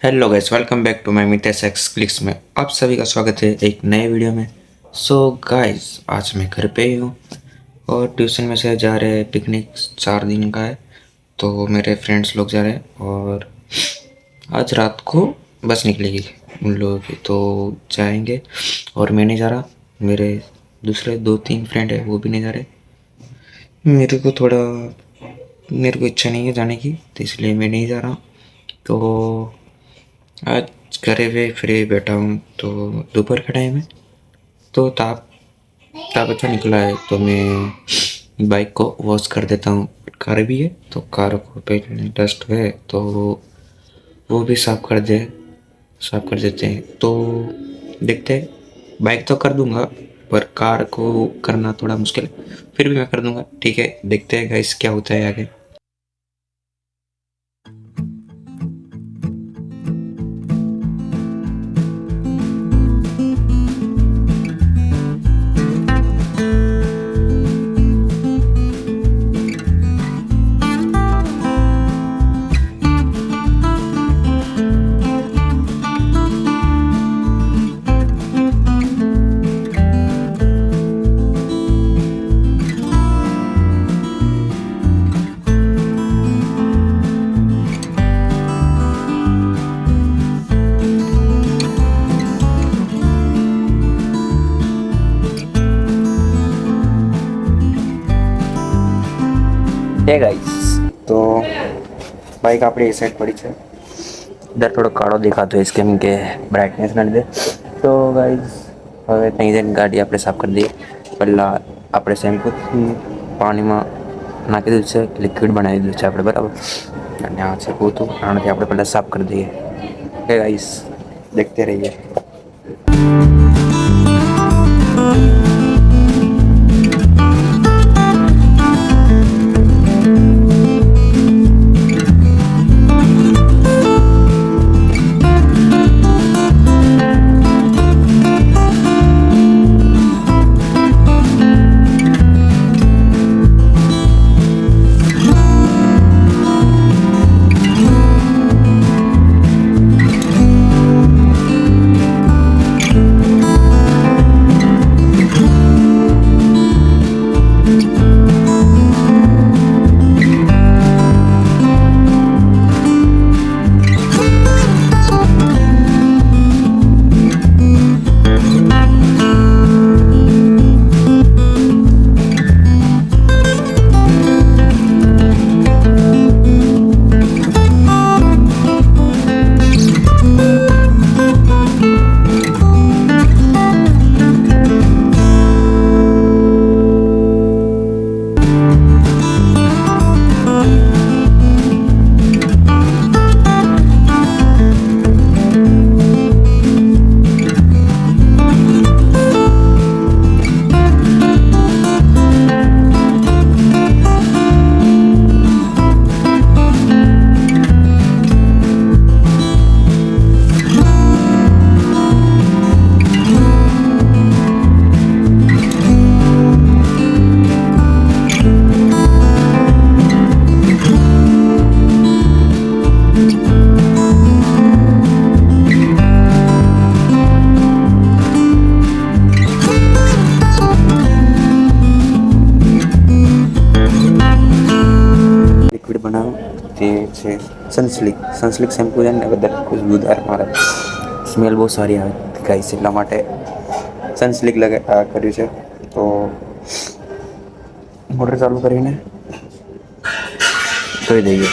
Hello guys, welcome back to my Mitesh X Clicks में आप सभी का स्वागत है एक नए वीडियो में। सो गाइस, आज मैं घर पे ही हूँ और ट्यूशन में से जा रहे हैं पिकनिक। 4 दिन का है तो मेरे फ्रेंड्स लोग जा रहे हैं और आज रात को बस निकलेगी उन लोगों की, तो जाएंगे। और मैं नहीं जा रहा, मेरे दूसरे 2-3 फ्रेंड है वो भी नहीं जा रहे। मेरे को इच्छा नहीं है जाने की, तो इसलिए मैं नहीं जा रहा। तो आज घरे पे फ्री बैठा हूँ, तो दोपहर का टाइम है तो ताप ताप अच्छा निकला है, तो मैं बाइक को वॉश कर देता हूँ। कार भी है तो कार को पहले डस्ट है तो वो भी साफ कर देते हैं। तो देखते हैं, बाइक तो कर दूंगा पर कार को करना थोड़ा मुश्किल है, फिर भी मैं कर दूंगा। ठीक है, देखते हैं गाइस क्या होता है आगे। હે ગાઈસ, તો બાઇક આપણી એ સાઈડ પડી છે. દર થોડો કાળો દેખાતો હોય કેમ કે બ્રાઇટનેસના લીધે. તો ગાઈસ, હવે ત્યાં જઈને ગાડી આપણે સાફ કરી દઈએ. પહેલાં આપણે શેમ્પૂથી પાણીમાં નાખી દીધું છે, લિક્વિડ બનાવી દીધું છે આપણે, બરાબર. અને આ છે પોતું, આનાથી આપણે પહેલાં સાફ કરી દઈએ. હે ગાઈસ, દેખતે રહીએ. લિક્વિડ બનાવો તે છે સનસ્લિક શેમ્પૂ છે ને બધા ખુશબુદાર, મારે સ્મેલ બહુ સારી આવે ગાઈસ, એટલા માટે સનસ્લિક કર્યું છે. તો મોટર ચાલુ કરીને ધોઈ દઈએ.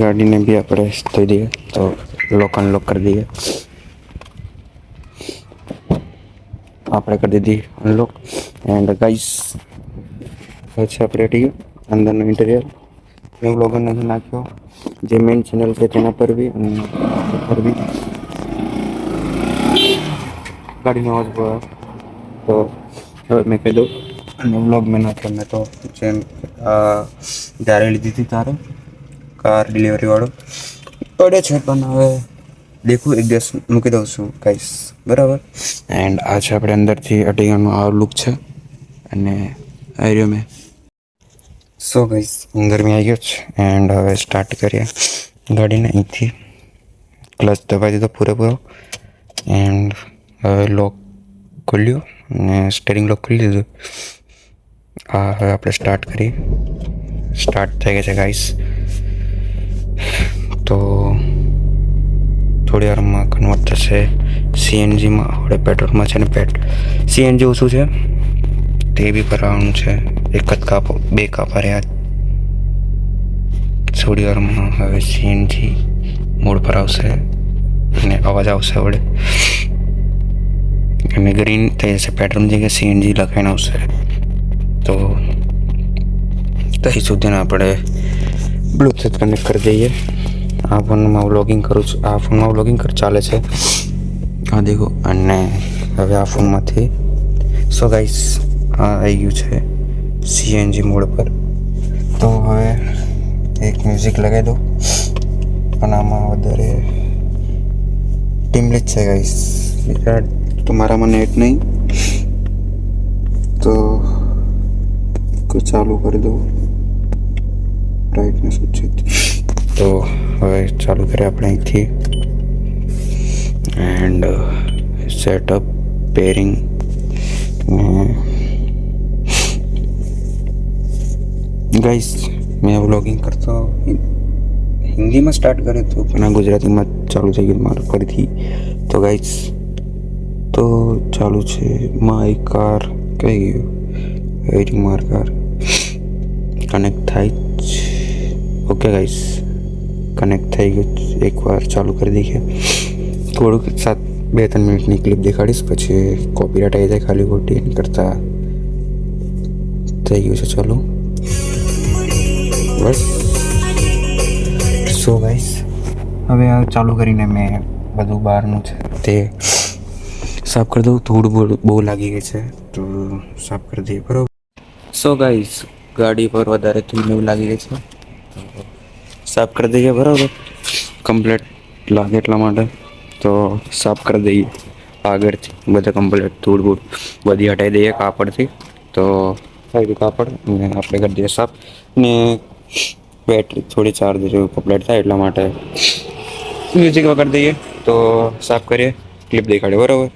ગાડીને બી આપણે ધોઈ દઈએ તો લોક અનલોક કરી દઈએ. આપણે કરી દીધી અનલોક. એન્ડ ગાઈસ છે આપણે રેડી અંદરનો ઇન્ટિરિયર મેં વ્લોગર નથી નાખ્યો. જે મેઇન ચેનલ છે તેના પર બી અને પર બી ગાડીનો અવાજ બોલો તો હવે મેં કહી દઉં અને વ્લોગ મેં નાખ્યો. મેં તો જેમ જ્યારે લીધી હતી તારે કાર ડિલિવરીવાળો પડે છે પણ હવે દેખું એક દિવસ મૂકી દઉં છું ગાઈસ બરાબર. એન્ડ આ છે આપણે અંદરથી અટીગાનો આ લુક છે અને આવી રહ્યો મેં. સો ગાઈસ અંદર મેં આવી ગયો છે એન્ડ હવે સ્ટાર્ટ કરીએ ગાડીને. અહીંથી ક્લચ દબાવી દીધો પૂરેપૂરો એન્ડ હવે લોક ખોલ્યું અને સ્ટેરિંગ લોક ખોલી દીધું. આ હવે આપણે સ્ટાર્ટ કરી. સ્ટાર્ટ થઈ ગયા છે ગાઈસ. તો થોડી વારમાં કન્વર્ટ થશે સીએનજીમાં. આપણે પેટ્રોલમાં છે ને સીએનજી ઓછું છે તે બી ભરાવાનું છે. એક જ કાપો 2 કાપા રહ્યા. થોડી વારમાં હવે સીએનજી મોડ પર આવશે અને અવાજ આવશે વડે અને ગ્રીન થઈ જશે. પેટ્રોલ જગ્યાએ સીએનજી લખાઈને આવશે. તો ત્યાં સુધીને આપણે બ્લૂટૂથ કનેક્ટ કરી દઈએ. આ ફોનમાં વ્લોગિંગ કરું છું. આ ફોનમાં વ્લોગિંગ ચાલે છે આ દેખો. અને હવે આ ફોનમાંથી સો ગાઈસ આ આવી ગયું છે સીએનજી મોડ પર. તો હવે એક મ્યુઝિક લગાવી દો પણ આમાં વધારે ટીમલેટ છે ગાઈસ. તમારામાં નેટ નહીં તો ચાલુ કરી દો. બ્રાઇટનેસ ઓછી. તો હવે ચાલુ કરીએ આપણે અહીંથી એન્ડ સેટઅપ પેરિંગ. ગાઈસ મેં વ્લોગિંગ કરતો હિન્દીમાં સ્ટાર્ટ કર્યું હતું પણ આ ગુજરાતીમાં ચાલુ થઈ ગયું મારું ફરીથી. તો ગાઈસ તો ચાલુ છે માય કાર કઈ ગયું વેઇટિંગ માર કાર કનેક્ટ થાય. ઓકે ગાઈસ કનેક્ટ થઈ ગયું. એકવાર ચાલુ કરી દઈએ. થોડુંક 2-3 મિનિટની ક્લિપ દેખાડીશ પછી કોપીરાઇટ આવી જાય ખાલી ખોટી એની કરતાં. થઈ ગયું છે ચાલુ બસ. સો ગાઈસ હવે આ ચાલુ કરીને મેં બધું બહારનું છે તે સાફ કરી દઉં. થોડું બહુ લાગી ગઈ છે તો સાફ કરી દઈએ બરાબર. સો ગાઈસ ગાડી પર વધારે ધૂળ એવું લાગી ગઈ છે તો સાફ કરી દઈએ બરાબર. કમ્પ્લેટ લાગે એટલા માટે તો સાફ કરી દઈએ આગળથી બધા કમ્પ્લેટ ધૂળ બધી હટાવી દઈએ કાપડથી. તો થઈ ગયું કાપડ અને આપણે કરી દઈએ સાફ. ને બેટરી થોડી ચાર્જ જેવું કમ્પ્લેટ થાય એટલા માટે મ્યુઝિક વગાડી દઈએ. તો સાફ કરીએ ક્લિપ દેખાડે બરાબર.